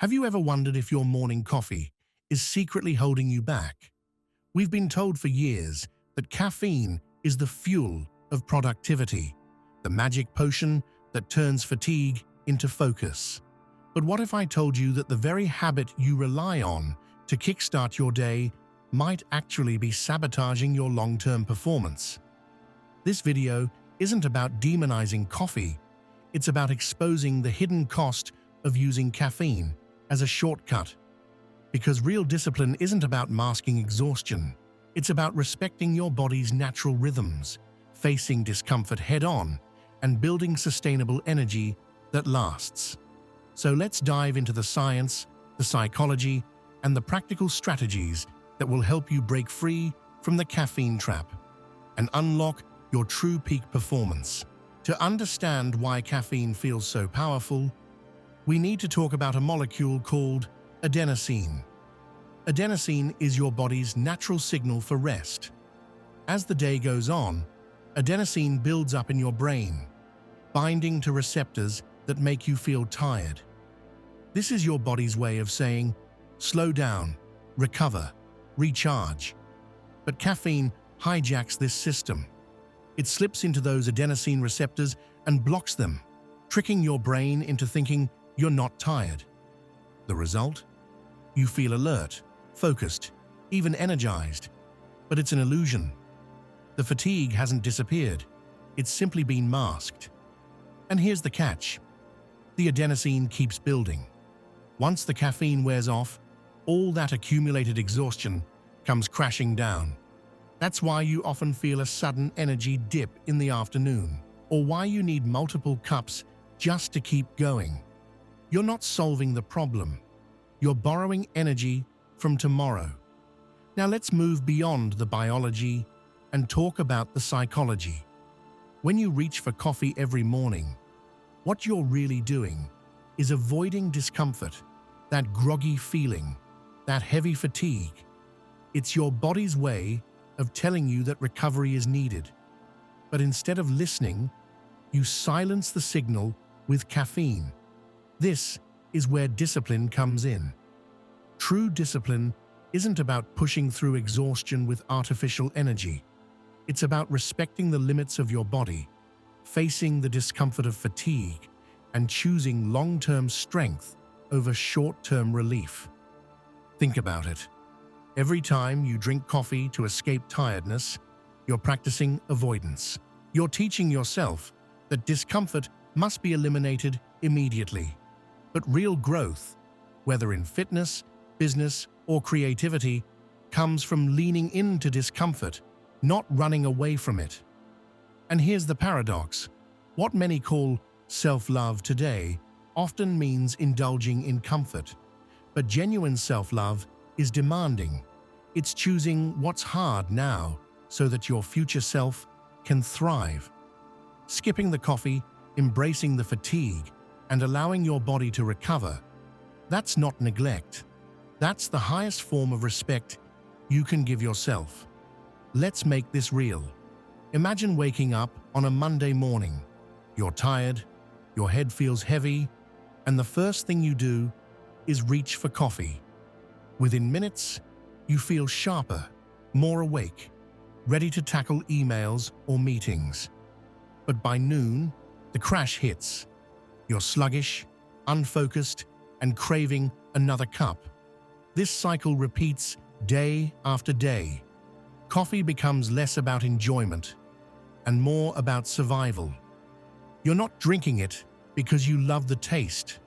Have you ever wondered if your morning coffee is secretly holding you back? We've been told for years that caffeine is the fuel of productivity, the magic potion that turns fatigue into focus. But what if I told you that the very habit you rely on to kickstart your day might actually be sabotaging your long-term performance? This video isn't about demonizing coffee, it's about exposing the hidden cost of using caffeine as a shortcut. Because real discipline isn't about masking exhaustion, it's about respecting your body's natural rhythms, facing discomfort head-on, and building sustainable energy that lasts. So let's dive into the science, the psychology, and the practical strategies that will help you break free from the caffeine trap and unlock your true peak performance. To understand why caffeine feels so powerful, we need to talk about a molecule called adenosine. Adenosine is your body's natural signal for rest. As the day goes on, adenosine builds up in your brain, binding to receptors that make you feel tired. This is your body's way of saying, slow down, recover, recharge. But caffeine hijacks this system. It slips into those adenosine receptors and blocks them, tricking your brain into thinking you're not tired. The result? You feel alert, focused, even energized. But it's an illusion. The fatigue hasn't disappeared. It's simply been masked. And here's the catch. The adenosine keeps building. Once the caffeine wears off, all that accumulated exhaustion comes crashing down. That's why you often feel a sudden energy dip in the afternoon, or why you need multiple cups just to keep going. You're not solving the problem. You're borrowing energy from tomorrow. Now let's move beyond the biology and talk about the psychology. When you reach for coffee every morning, what you're really doing is avoiding discomfort, that groggy feeling, that heavy fatigue. It's your body's way of telling you that recovery is needed. But instead of listening, you silence the signal with caffeine. This is where discipline comes in. True discipline isn't about pushing through exhaustion with artificial energy. It's about respecting the limits of your body, facing the discomfort of fatigue, and choosing long-term strength over short-term relief. Think about it. Every time you drink coffee to escape tiredness, you're practicing avoidance. You're teaching yourself that discomfort must be eliminated immediately. But real growth, whether in fitness, business, or creativity, comes from leaning into discomfort, not running away from it. And here's the paradox. What many call self-love today often means indulging in comfort. But genuine self-love is demanding. It's choosing what's hard now so that your future self can thrive. Skipping the coffee, embracing the fatigue, and allowing your body to recover, that's not neglect. That's the highest form of respect you can give yourself. Let's make this real. Imagine waking up on a Monday morning. You're tired, your head feels heavy, and the first thing you do is reach for coffee. Within minutes, you feel sharper, more awake, ready to tackle emails or meetings. But by noon, the crash hits. You're sluggish, unfocused, and craving another cup. This cycle repeats day after day. Coffee becomes less about enjoyment and more about survival. You're not drinking it because you love the taste.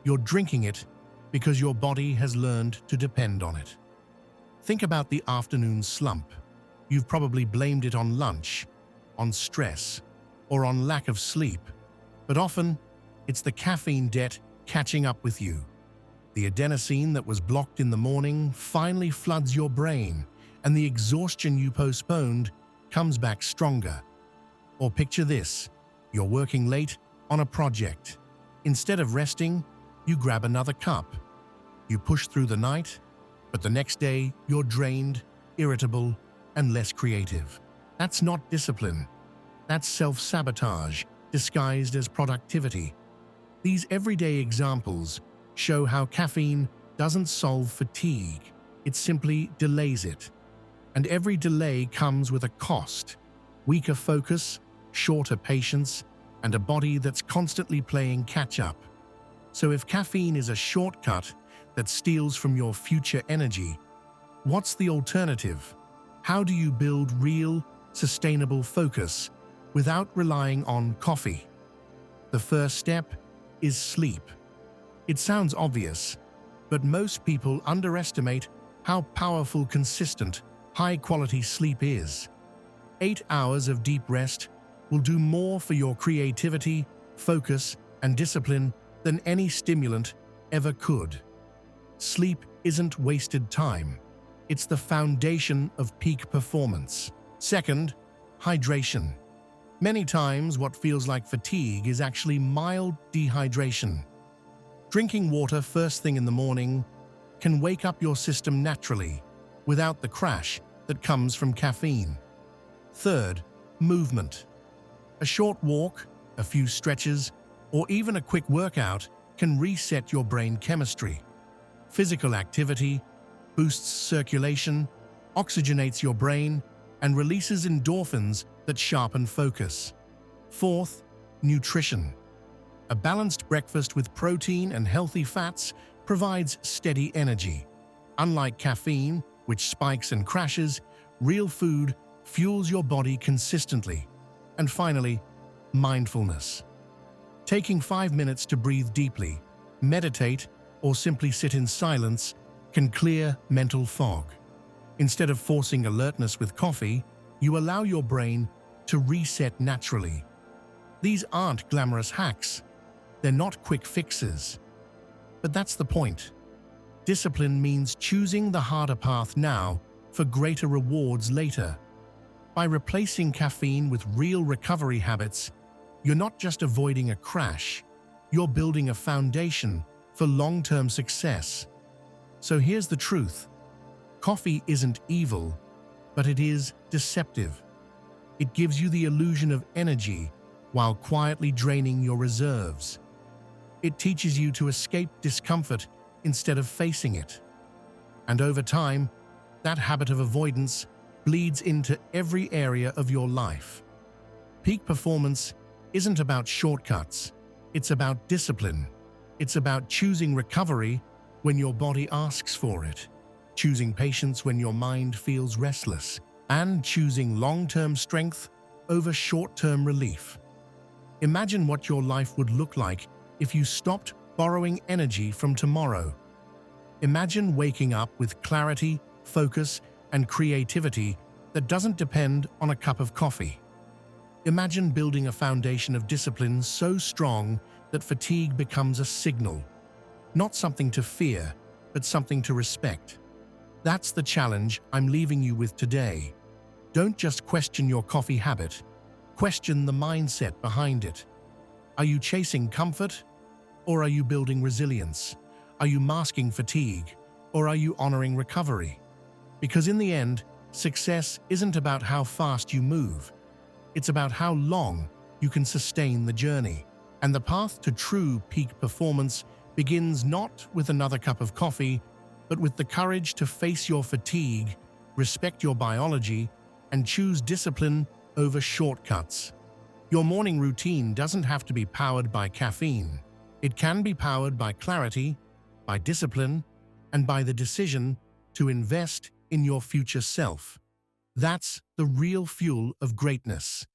You're drinking it because your body has learned to depend on it. Think about the afternoon slump. You've probably blamed it on lunch, on stress, or on lack of sleep. But often, it's the caffeine debt catching up with you. The adenosine that was blocked in the morning finally floods your brain, and the exhaustion you postponed comes back stronger. Or picture this, you're working late on a project. Instead of resting, you grab another cup. You push through the night, but the next day you're drained, irritable, and less creative. That's not discipline. That's self-sabotage disguised as productivity. These everyday examples show how caffeine doesn't solve fatigue, it simply delays it. And every delay comes with a cost: weaker focus, shorter patience, and a body that's constantly playing catch-up. So if caffeine is a shortcut that steals from your future energy, what's the alternative? How do you build real, sustainable focus without relying on coffee? The first step is sleep. It sounds obvious, but most people underestimate how powerful consistent, high-quality sleep is. 8 hours of deep rest will do more for your creativity, focus, and discipline than any stimulant ever could. Sleep isn't wasted time. It's the foundation of peak performance. Second, hydration. Many times, what feels like fatigue is actually mild dehydration. Drinking water first thing in the morning can wake up your system naturally, without the crash that comes from caffeine. Third, movement. A short walk, a few stretches, or even a quick workout can reset your brain chemistry. Physical activity boosts circulation, oxygenates your brain, and releases endorphins that sharpen focus. Fourth, nutrition. A balanced breakfast with protein and healthy fats provides steady energy. Unlike caffeine, which spikes and crashes, real food fuels your body consistently. And finally, mindfulness. Taking 5 minutes to breathe deeply, meditate, or simply sit in silence can clear mental fog. Instead of forcing alertness with coffee, you allow your brain to reset naturally. These aren't glamorous hacks. They're not quick fixes. But that's the point. Discipline means choosing the harder path now for greater rewards later. By replacing caffeine with real recovery habits, you're not just avoiding a crash, you're building a foundation for long-term success. So here's the truth. Coffee isn't evil, but it is deceptive. It gives you the illusion of energy while quietly draining your reserves. It teaches you to escape discomfort instead of facing it. And over time, that habit of avoidance bleeds into every area of your life. Peak performance isn't about shortcuts. It's about discipline. It's about choosing recovery when your body asks for it, choosing patience when your mind feels restless, and choosing long-term strength over short-term relief. Imagine what your life would look like if you stopped borrowing energy from tomorrow. Imagine waking up with clarity, focus, and creativity that doesn't depend on a cup of coffee. Imagine building a foundation of discipline so strong that fatigue becomes a signal, not something to fear, but something to respect. That's the challenge I'm leaving you with today. Don't just question your coffee habit, question the mindset behind it. Are you chasing comfort, or are you building resilience? Are you masking fatigue, or are you honoring recovery? Because in the end, success isn't about how fast you move. It's about how long you can sustain the journey. And the path to true peak performance begins not with another cup of coffee, but with the courage to face your fatigue, respect your biology, and choose discipline over shortcuts. Your morning routine doesn't have to be powered by caffeine. It can be powered by clarity, by discipline, and by the decision to invest in your future self. That's the real fuel of greatness.